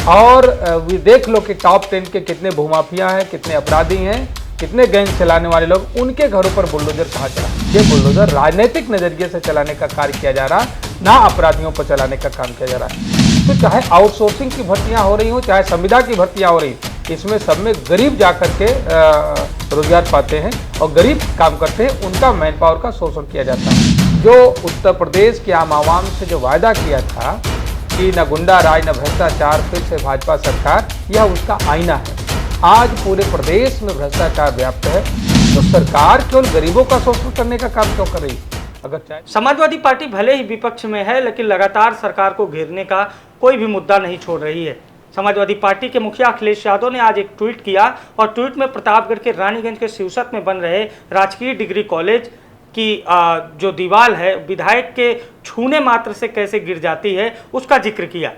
और देख लो कि टॉप 10 के कितने भूमाफिया हैं, कितने अपराधी हैं, कितने गैंग चलाने वाले लोग, उनके घरों पर बुलडोजर कहाँ चला। ये बुलडोजर राजनीतिक नजरिए से चलाने का कार्य किया जा रहा, ना अपराधियों पर चलाने का काम किया जा रहा है। तो चाहे आउटसोर्सिंग की भर्तियां हो रही हो, चाहे संविदा की भर्तियां हो रही, इसमें सब में गरीब जाकर के रोजगार पाते हैं और गरीब काम करते हैं, उनका मैन पावर का शोषण किया जाता है। जो उत्तर प्रदेश के आम से जो वायदा किया था कि न गुंडा राज न भ्रष्टाचार, फिर से भाजपा सरकार, यह उसका आईना है। आज पूरे प्रदेश में भ्रष्टाचार व्याप्त है, तो सरकार केवल गरीबों का शोषण करने का काम क्यों कर रही? अगर चाहे समाजवादी पार्टी भले ही विपक्ष में है, लेकिन लगातार सरकार को घेरने का कोई भी मुद्दा नहीं छोड़ रही है। समाजवादी पार्टी के मुखिया अखिलेश यादव ने आज एक ट्वीट किया और ट्वीट में प्रतापगढ़ के रानीगंज के शिवसत में बन रहे राजकीय डिग्री कॉलेज की जो दीवार है विधायक के छूने मात्र से कैसे गिर जाती है, उसका जिक्र किया।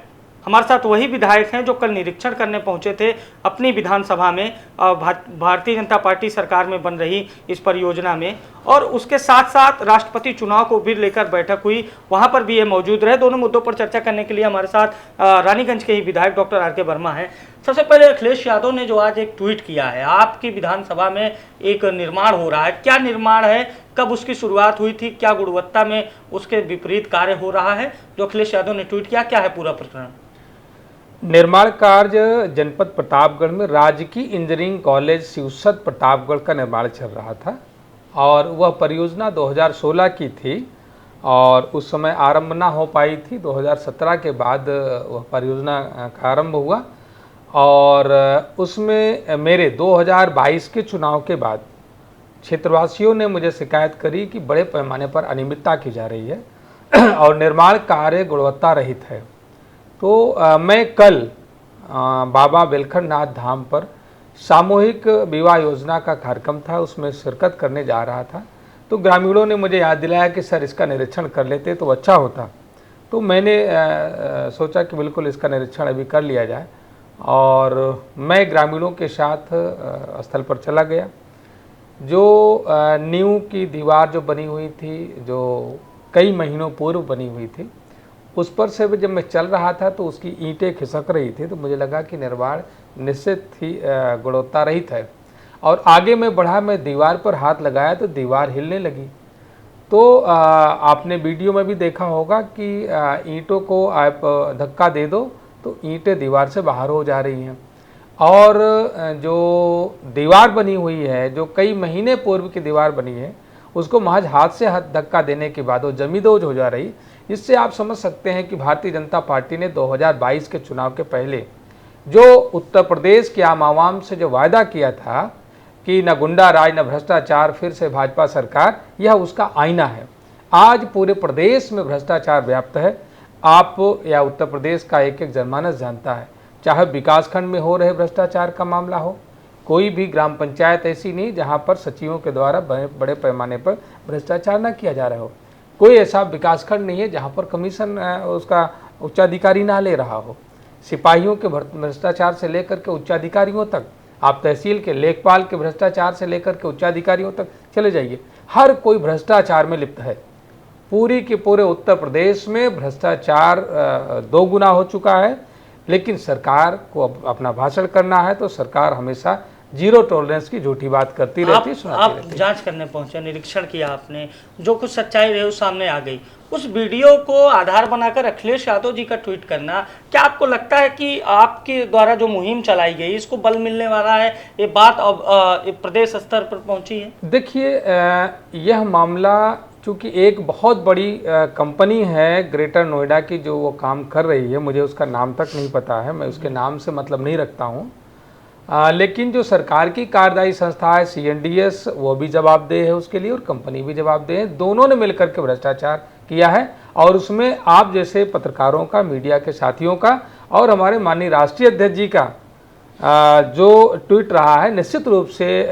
हमारे साथ वही विधायक हैं जो कल निरीक्षण करने पहुंचे थे अपनी विधानसभा में भारतीय जनता पार्टी सरकार में बन रही इस परियोजना में, और उसके साथ साथ राष्ट्रपति चुनाव को भी लेकर बैठक हुई, वहां पर भी ये मौजूद रहे। दोनों मुद्दों पर चर्चा करने के लिए हमारे साथ रानीगंज के ही विधायक डॉक्टर आर.के. वर्मा हैं। सबसे पहले अखिलेश यादव ने जो आज एक ट्वीट किया है, आपकी विधानसभा में एक निर्माण हो रहा है, क्या निर्माण है, कब उसकी शुरुआत हुई थी, क्या गुणवत्ता में उसके विपरीत कार्य हो रहा है, जो अखिलेश यादव ने ट्वीट किया, क्या है पूरा प्रकरण? निर्माण कार्य जनपद प्रतापगढ़ में राजकीय इंजीनियरिंग कॉलेज शिवसत प्रतापगढ़ का निर्माण चल रहा था और वह परियोजना 2016 की थी और उस समय आरंभ ना हो पाई थी। 2017 के बाद वह परियोजना का आरंभ हुआ और उसमें मेरे 2022 के चुनाव के बाद क्षेत्रवासियों ने मुझे शिकायत करी कि बड़े पैमाने पर अनियमितता की जा रही है और निर्माण कार्य गुणवत्ता रहित है। तो मैं कल बाबा बेलखंडनाथ धाम पर सामूहिक विवाह योजना का कार्यक्रम था, उसमें शिरकत करने जा रहा था। तो ग्रामीणों ने मुझे याद दिलाया कि सर इसका निरीक्षण कर लेते तो अच्छा होता। तो मैंने सोचा कि बिल्कुल इसका निरीक्षण अभी कर लिया जाए और मैं ग्रामीणों के साथ स्थल पर चला गया। जो नींव की दीवार जो बनी हुई थी, जो कई महीनों पूर्व बनी हुई थी, उस पर से जब मैं चल रहा था तो उसकी ईंटें खिसक रही थी, तो मुझे लगा कि निर्माण निश्चित ही गुणवत्ता रहित है। और आगे मैं बढ़ा, मैं दीवार पर हाथ लगाया तो दीवार हिलने लगी। तो आपने वीडियो में भी देखा होगा कि ईंटों को आप धक्का दे दो तो ईंटें दीवार से बाहर हो जा रही हैं। और जो दीवार बनी हुई है, जो कई महीने पूर्व की दीवार बनी है, उसको महज हाथ से धक्का देने के बाद वो जमींदोज हो जा रही। इससे आप समझ सकते हैं कि भारतीय जनता पार्टी ने 2022 के चुनाव के पहले जो उत्तर प्रदेश के आम से जो वायदा किया था कि न गुंडा राज न भ्रष्टाचार, फिर से भाजपा सरकार, यह उसका आईना है। आज पूरे प्रदेश में भ्रष्टाचार व्याप्त है। आप या उत्तर प्रदेश का एक एक जनमानस जानता है, चाहे विकासखंड में हो रहे भ्रष्टाचार का मामला हो, कोई भी ग्राम पंचायत ऐसी नहीं जहां पर सचिवों के द्वारा बड़े पैमाने पर भ्रष्टाचार न किया जा रहा हो। कोई ऐसा विकासखंड नहीं है जहां पर कमीशन उसका उच्चाधिकारी ना ले रहा हो। सिपाहियों के भ्रष्टाचार से लेकर के उच्चाधिकारियों तक, आप तहसील के लेखपाल के भ्रष्टाचार से लेकर के उच्चाधिकारियों तक चले जाइए, हर कोई भ्रष्टाचार में लिप्त है। पूरी के पूरे उत्तर प्रदेश में भ्रष्टाचार दोगुना हो चुका है। लेकिन सरकार को अपना भाषण करना है तो सरकार हमेशा जीरो टॉलरेंस की झूठी बात करती रहती है। आप जांच करने पहुंचे, निरीक्षण किया आपने, जो कुछ सच्चाई रही सामने आ गई। उस वीडियो को आधार बनाकर अखिलेश यादव जी का ट्वीट करना, क्या आपको लगता है कि आपके द्वारा जो मुहिम चलाई गई इसको बल मिलने वाला है? ये बात अब प्रदेश स्तर पर पहुंची है। देखिए, यह मामला चूँकि एक बहुत बड़ी कंपनी है ग्रेटर नोएडा की जो वो काम कर रही है, मुझे उसका नाम तक नहीं पता है, मैं उसके नाम से मतलब नहीं रखता हूँ। लेकिन जो सरकार की कार्यदायी संस्था है CNDS, वो भी जवाबदेह है उसके लिए और कंपनी भी जवाबदेह है। दोनों ने मिलकर के भ्रष्टाचार किया है और उसमें आप जैसे पत्रकारों का, मीडिया के साथियों का और हमारे माननीय राष्ट्रीय अध्यक्ष जी का जो ट्वीट रहा है, निश्चित रूप से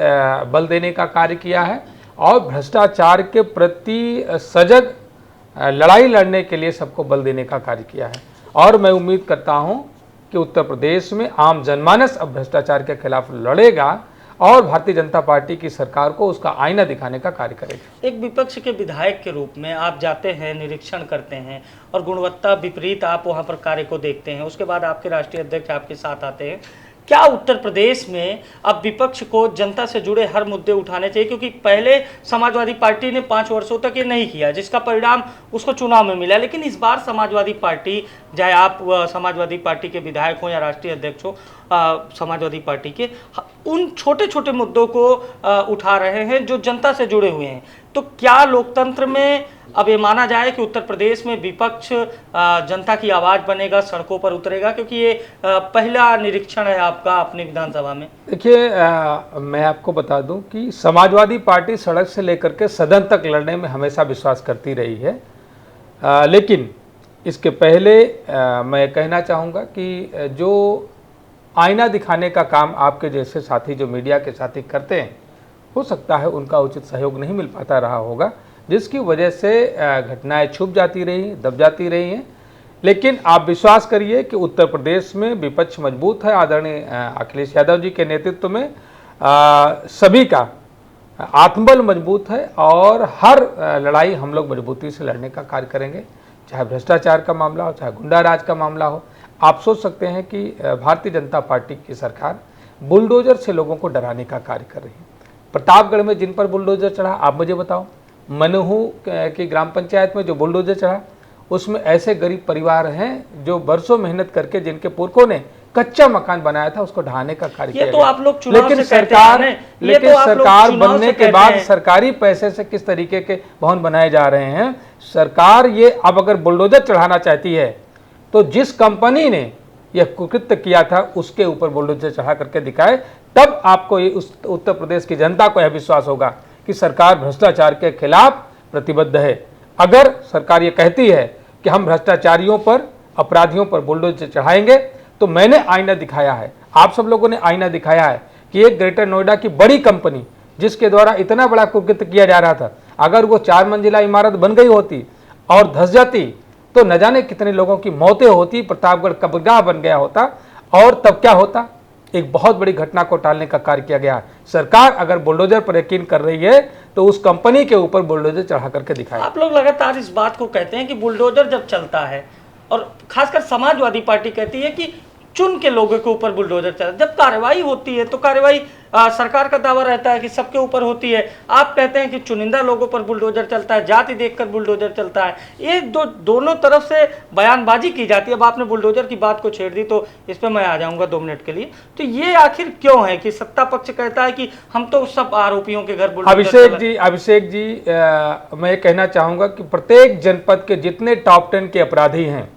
बल देने का कार्य किया है और भ्रष्टाचार के प्रति सजग लड़ाई लड़ने के लिए सबको बल देने का कार्य किया है। और मैं उम्मीद करता हूं कि उत्तर प्रदेश में आम जनमानस अब भ्रष्टाचार के खिलाफ लड़ेगा और भारतीय जनता पार्टी की सरकार को उसका आईना दिखाने का कार्य करेगी। एक विपक्ष के विधायक के रूप में आप जाते हैं, निरीक्षण करते हैं और गुणवत्ता विपरीत आप वहां पर कार्य को देखते हैं, उसके बाद आपके राष्ट्रीय अध्यक्ष आपके साथ आते हैं। क्या उत्तर प्रदेश में अब विपक्ष को जनता से जुड़े हर मुद्दे उठाने चाहिए? क्योंकि पहले समाजवादी पार्टी ने 5 वर्षों तक ये नहीं किया, जिसका परिणाम उसको चुनाव में मिला। लेकिन इस बार समाजवादी पार्टी, चाहे आप समाजवादी पार्टी के विधायक हो या राष्ट्रीय अध्यक्ष हो समाजवादी पार्टी के, उन छोटे छोटे मुद्दों को उठा रहे हैं जो जनता से जुड़े हुए हैं। तो क्या लोकतंत्र में अब ये माना जाए कि उत्तर प्रदेश में विपक्ष जनता की आवाज़ बनेगा, सड़कों पर उतरेगा? क्योंकि ये पहला निरीक्षण है आपका अपनी विधानसभा में। देखिए, मैं आपको बता दूं कि समाजवादी पार्टी सड़क से लेकर के सदन तक लड़ने में हमेशा विश्वास करती रही है। लेकिन इसके पहले मैं कहना चाहूँगा कि जो आईना दिखाने का काम आपके जैसे साथी, जो मीडिया के साथी करते हैं, हो सकता है उनका उचित सहयोग नहीं मिल पाता रहा होगा, जिसकी वजह से घटनाएं छुप जाती रही, दब जाती रही हैं। लेकिन आप विश्वास करिए कि उत्तर प्रदेश में विपक्ष मजबूत है। आदरणीय अखिलेश यादव जी के नेतृत्व में सभी का आत्मबल मजबूत है और हर लड़ाई हम लोग मजबूती से लड़ने का कार्य करेंगे, चाहे भ्रष्टाचार का मामला हो, चाहे गुंडा राज का मामला हो। आप सोच सकते हैं कि भारतीय जनता पार्टी की सरकार बुलडोजर से लोगों को डराने का कार्य कर रही है। प्रतापगढ़ में जिन पर बुलडोजर चढ़ा, आप मुझे बताओ, मनहू की ग्राम पंचायत में जो बुलडोजर चढ़ा, उसमें ऐसे गरीब परिवार हैं जो बरसों मेहनत करके, जिनके पुरखों ने कच्चा मकान बनाया था, उसको ढहाने का कार्य किया। तो आप लोग चुनाव लेकिन से सरकार बनने के बाद सरकारी पैसे से किस तरीके के भवन बनाए जा रहे हैं। सरकार ये अब अगर बुलडोजर चढ़ाना चाहती है तो जिस कंपनी ने यह कुकृत्य किया था उसके ऊपर बुलडोजर चढ़ा करके दिखाए, तब आपको ये उत्तर प्रदेश की जनता को यह विश्वास होगा कि सरकार भ्रष्टाचार के खिलाफ प्रतिबद्ध है। अगर सरकार ये कहती है कि हम भ्रष्टाचारियों पर, अपराधियों पर बुलडोजर चढ़ाएंगे, तो मैंने आईना दिखाया है, आप सब लोगों ने आईना दिखाया है कि एक ग्रेटर नोएडा की बड़ी कंपनी जिसके द्वारा इतना बड़ा कुकृत्य किया जा रहा था, अगर वो 4 मंजिला इमारत बन गई होती और धंस जाती तो न जाने कितने लोगों की मौतें होती, प्रतापगढ़ कब्रगाह बन गया होता। और तब क्या होता? एक बहुत बड़ी घटना को टालने का कार्य किया गया। सरकार अगर बुलडोजर पर यकीन कर रही है तो उस कंपनी के ऊपर बुलडोजर चढ़ा करके दिखाए। आप लोग लगातार इस बात को कहते हैं कि बुलडोजर जब चलता है, और खासकर समाजवादी पार्टी कहती है कि चुन के लोगों के ऊपर बुलडोजर चलता है। जब कार्रवाई होती है तो कार्रवाई सरकार का दावा रहता है कि सबके ऊपर होती है। आप कहते हैं कि चुनिंदा लोगों पर बुलडोजर चलता है, जाति देखकर बुलडोजर चलता है। ये दोनों तरफ से बयानबाजी की जाती है। अब आपने बुलडोजर की बात को छेड़ दी तो इस पर मैं आ जाऊंगा 2 मिनट के लिए। तो ये आखिर क्यों है कि सत्ता पक्ष कहता है कि हम तो सब आरोपियों के घर बुलडोजर? अभिषेक जी, मैं कहना चाहूंगा कि प्रत्येक जनपद के जितने टॉप 10 के अपराधी हैं,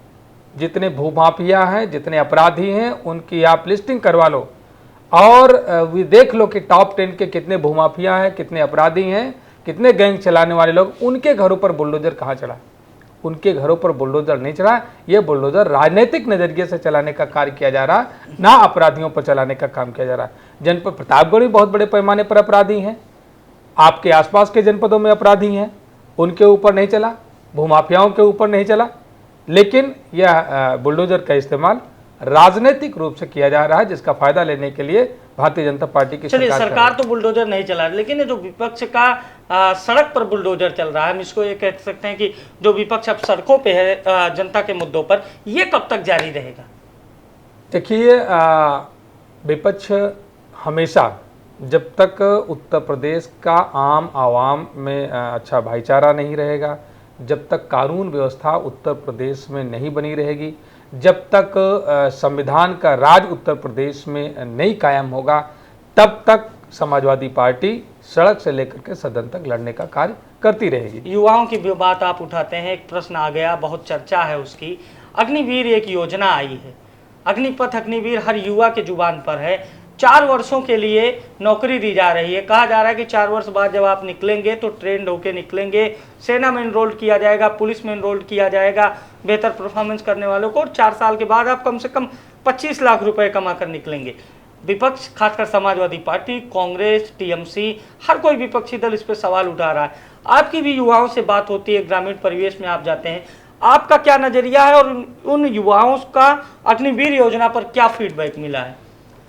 जितने भूमाफिया हैं, जितने अपराधी हैं, उनकी आप लिस्टिंग करवा लो और वे देख लो कि टॉप 10 के कितने भूमाफिया हैं, कितने अपराधी हैं, कितने गैंग चलाने वाले लोग, उनके घरों पर बुलडोजर कहाँ चढ़ा? उनके घरों पर बुलडोजर नहीं चढ़ा। ये बुलडोजर राजनीतिक नजरिए से चलाने का कार्य किया जा रहा, ना अपराधियों पर चलाने का काम किया जा रहा। जनपद प्रतापगढ़ भी बहुत बड़े पैमाने पर अपराधी हैं, आपके आसपास के जनपदों में अपराधी हैं, उनके ऊपर नहीं चला, भूमाफियाओं के ऊपर नहीं चला। लेकिन यह बुलडोजर का इस्तेमाल राजनीतिक रूप से किया जा रहा है, जिसका फायदा लेने के लिए भारतीय जनता पार्टी की सरकार तो बुलडोजर नहीं चला रही, लेकिन ये जो विपक्ष का सड़क पर बुलडोजर चल रहा है, हम इसको ये कह सकते हैं कि जो विपक्ष अब सड़कों पे है जनता के मुद्दों पर, ये कब तक जारी रहेगा? देखिए, विपक्ष हमेशा, जब तक उत्तर प्रदेश का आम आवाम में अच्छा भाईचारा नहीं रहेगा, जब तक कानून व्यवस्था उत्तर प्रदेश में नहीं बनी रहेगी, जब तक संविधान का राज उत्तर प्रदेश में नहीं कायम होगा, तब तक समाजवादी पार्टी सड़क से लेकर के सदन तक लड़ने का कार्य करती रहेगी। युवाओं की बात आप उठाते हैं, एक प्रश्न आ गया, बहुत चर्चा है उसकी। अग्निवीर एक योजना आई है, अग्निपथ अग्निवीर हर युवा के जुबान पर है। 4 वर्षों के लिए नौकरी दी जा रही है। कहा जा रहा है कि 4 वर्ष बाद जब आप निकलेंगे तो ट्रेंड होके निकलेंगे, सेना में एनरोल्ड किया जाएगा, पुलिस में एनरोल्ड किया जाएगा बेहतर परफॉर्मेंस करने वालों को, और 4 साल के बाद आप कम से कम 25 लाख रुपए कमा कर निकलेंगे। विपक्ष, खासकर समाजवादी पार्टी, कांग्रेस, टीएमसी, हर कोई विपक्षी दल इस पर सवाल उठा रहा है। आपकी भी युवाओं से बात होती है, ग्रामीण परिवेश में आप जाते हैं, आपका क्या नजरिया है और उन युवाओं का अग्निवीर योजना पर क्या फीडबैक मिला है?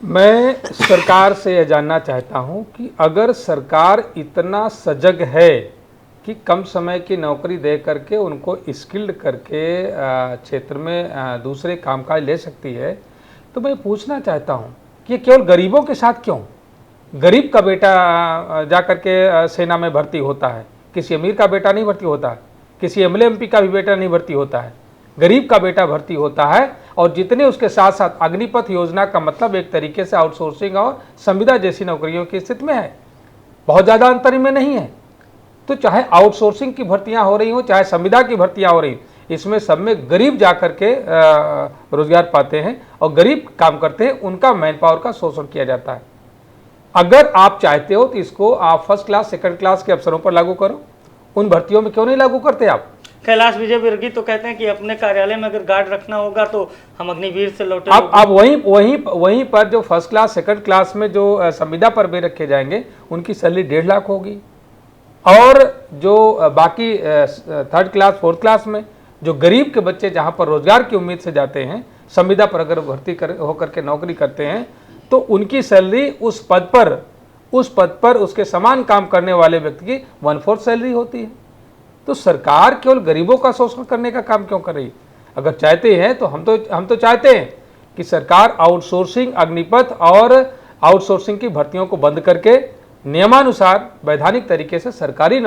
मैं सरकार से यह जानना चाहता हूं कि अगर सरकार इतना सजग है कि कम समय की नौकरी दे करके उनको स्किल्ड करके क्षेत्र में दूसरे कामकाज ले सकती है, तो मैं पूछना चाहता हूं कि ये केवल गरीबों के साथ क्यों? गरीब का बेटा जा करके सेना में भर्ती होता है, किसी अमीर का बेटा नहीं भर्ती होता है, किसी एमएलए एमपी का भी बेटा नहीं भर्ती होता है, गरीब का बेटा भर्ती होता है। और जितने उसके साथ साथ अग्निपथ योजना का मतलब एक तरीके से आउटसोर्सिंग और संविदा जैसी नौकरियों की स्थिति में है, बहुत ज़्यादा अंतर में नहीं है। तो चाहे आउटसोर्सिंग की भर्तियां हो रही हो, चाहे संविदा की भर्तियां हो रही, इसमें सब में गरीब जा करके रोजगार पाते हैं और गरीब काम करते हैं, उनका मैन पावर का शोषण किया जाता है। अगर आप चाहते हो तो इसको आप फर्स्ट क्लास सेकंड क्लास के अफसरों पर लागू करो, उन भर्तियों में क्यों नहीं लागू करते आप? कैलाश विजयवर्गीय तो कहते हैं कि अपने कार्यालय में अगर गार्ड रखना होगा तो हम अग्निवीर से लौटे। आप वहीं पर जो फर्स्ट क्लास सेकंड क्लास में जो संविदा पर भी रखे जाएंगे उनकी सैलरी 1.5 लाख होगी, और जो बाकी थर्ड क्लास फोर्थ क्लास में जो गरीब के बच्चे जहां पर रोजगार की उम्मीद से जाते हैं, संविदा पर अगर भर्ती होकर के नौकरी करते हैं, तो उनकी सैलरी उस पद पर उसके समान काम करने वाले व्यक्ति की 1/4 सैलरी होती है। तो सरकार केवल गरीबों का शोषण करने का काम क्यों कर रही? अगर चाहते हैं तो हम तो चाहते हैं कि सरकार आउटसोर्सिंग, अग्निपथ और आउटसोर्सिंग की भर्तियों को बंद करके नियमानुसार वैधानिक तरीके से सरकारी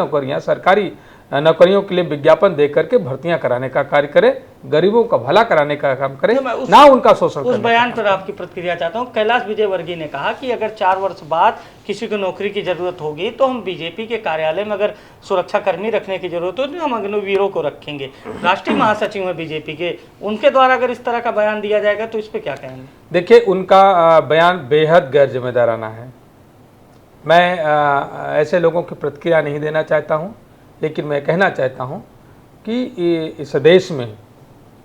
नौकरियों के लिए विज्ञापन दे करके भर्तियां कराने का कार्य करे, गरीबों का भला कराने का काम करे, ना उनका शोषण। उस बयान पर आपकी प्रतिक्रिया चाहता हूं। कैलाश विजयवर्गीय ने कहा कि अगर 4 वर्ष बाद किसी को नौकरी की जरूरत होगी तो हम बीजेपी के कार्यालय में अगर सुरक्षा कर्मी रखने की जरूरत हो तो हम अग्निवीरों को रखेंगे। राष्ट्रीय महासचिव है बीजेपी के, उनके द्वारा अगर इस तरह का बयान दिया जाएगा तो इस पर क्या कहेंगे? देखिए, उनका बयान बेहद गैर जिम्मेदाराना है। मैं ऐसे लोगों की प्रतिक्रिया नहीं देना चाहता हूं, लेकिन मैं कहना चाहता हूं कि इस देश में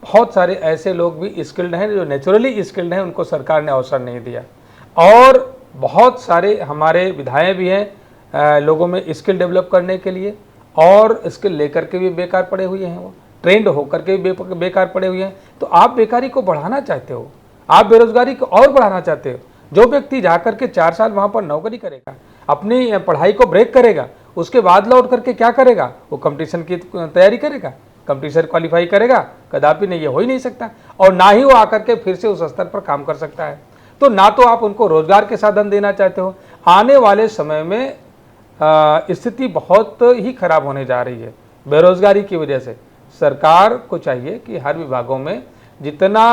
बहुत सारे ऐसे लोग भी स्किल्ड हैं, जो नेचुरली स्किल्ड हैं, उनको सरकार ने अवसर नहीं दिया। और बहुत सारे हमारे विधायक भी हैं लोगों में स्किल डेवलप करने के लिए, और स्किल लेकर के भी बेकार पड़े हुए हैं, वो ट्रेंड होकर के भी बेकार पड़े हुए हैं। तो आप बेकारी को बढ़ाना चाहते हो, आप बेरोजगारी को और बढ़ाना चाहते हो। जो व्यक्ति जाकर के 4 साल वहाँ पर नौकरी करेगा, अपनी पढ़ाई को ब्रेक करेगा, उसके बाद लौट करके क्या करेगा? वो कंपटीशन की तैयारी करेगा, कंपटीशन क्वालिफाई करेगा? कदापि नहीं, ये हो ही नहीं सकता। और ना ही वो आकर के फिर से उस स्तर पर काम कर सकता है। तो ना तो आप उनको रोजगार के साधन देना चाहते हो। आने वाले समय में स्थिति बहुत ही खराब होने जा रही है बेरोजगारी की वजह से। सरकार को चाहिए कि हर विभागों में जितना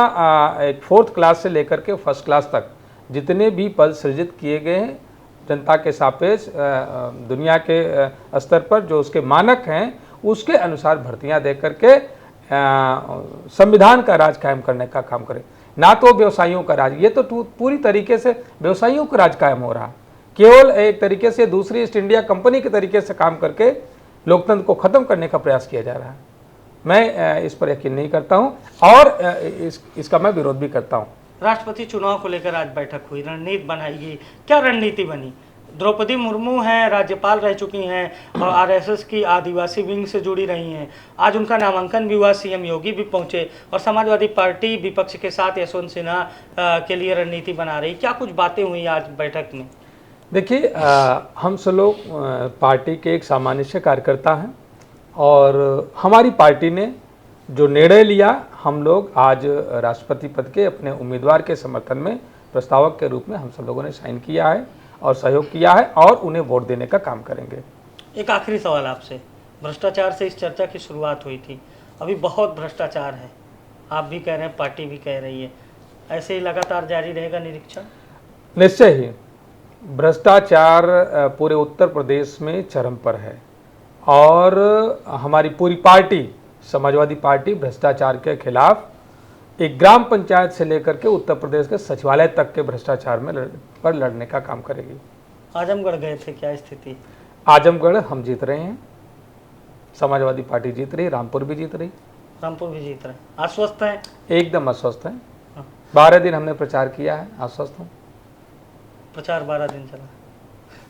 एक 4th क्लास से लेकर के 1st क्लास तक जितने भी पद सृजित किए गए हैं, जनता के सापेक्ष दुनिया के स्तर पर जो उसके मानक हैं, उसके अनुसार भर्तियां दे करके संविधान का राज कायम करने का काम करें, ना तो व्यवसायियों का राज। ये तो पूरी तरीके से व्यवसायियों का राज कायम हो रहा, केवल एक तरीके से दूसरी ईस्ट इंडिया कंपनी के तरीके से काम करके लोकतंत्र को खत्म करने का प्रयास किया जा रहा है। मैं इस पर यकीन नहीं करता हूं, और इसका मैं विरोध भी करता हूं। राष्ट्रपति चुनाव को लेकर आज बैठक हुई, रणनीति बनाई गई। क्या रणनीति बनी? द्रौपदी मुर्मू हैं, राज्यपाल रह चुकी हैं और आरएसएस की आदिवासी विंग से जुड़ी रही हैं। आज उनका नामांकन भी हुआ, सीएम योगी भी पहुंचे, और समाजवादी पार्टी विपक्ष के साथ यशवंत सिन्हा के लिए रणनीति बना रही। क्या कुछ बातें हुई आज बैठक में? देखिए, हम सब लोग पार्टी के एक सामान्य से कार्यकर्ता हैं, और हमारी पार्टी ने जो निर्णय लिया, हम लोग आज राष्ट्रपति पद के अपने उम्मीदवार के समर्थन में प्रस्तावक के रूप में हम सब लोगों ने साइन किया है और सहयोग किया है, और उन्हें वोट देने का काम करेंगे। एक आखिरी सवाल आपसे। भ्रष्टाचार से इस चर्चा की शुरुआत हुई थी, अभी बहुत भ्रष्टाचार है, आप भी कह रहे हैं, पार्टी भी कह रही है, ऐसे ही लगातार जारी रहेगा निरीक्षण? निश्चय ही भ्रष्टाचार पूरे उत्तर प्रदेश में चरम पर है, और हमारी पूरी पार्टी, समाजवादी पार्टी, भ्रष्टाचार के खिलाफ एक ग्राम पंचायत से लेकर के उत्तर प्रदेश के सचिवालय तक के भ्रष्टाचार में पर लड़ने का काम करेगी। आजमगढ़ गए थे, क्या स्थिति? आजमगढ़ हम जीत रहे हैं, समाजवादी पार्टी जीत रही, रामपुर भी जीत रही। रामपुर भी जीत रहे हैं, आश्वस्त हैं? एकदम आश्वस्त हैं। 12 दिन हमने प्रचार किया है, आश्वस्त हूँ। प्रचार 12 दिन चला?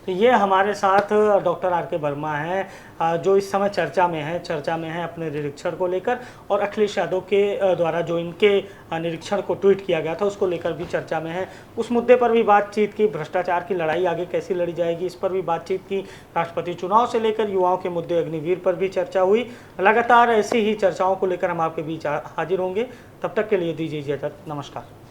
तो ये हमारे साथ डॉक्टर आर के वर्मा हैं, जो इस समय चर्चा में है अपने निरीक्षण को लेकर, और अखिलेश यादव के द्वारा जो इनके निरीक्षण को ट्वीट किया गया था उसको लेकर भी चर्चा में है। उस मुद्दे पर भी बातचीत की, भ्रष्टाचार की लड़ाई आगे कैसी लड़ी जाएगी इस पर भी बातचीत की, राष्ट्रपति चुनाव से लेकर युवाओं के मुद्दे अग्निवीर पर भी चर्चा हुई। लगातार ऐसी ही चर्चाओं को लेकर हम आपके बीच हाजिर होंगे। तब तक के लिए दीजिए इजाजत, नमस्कार।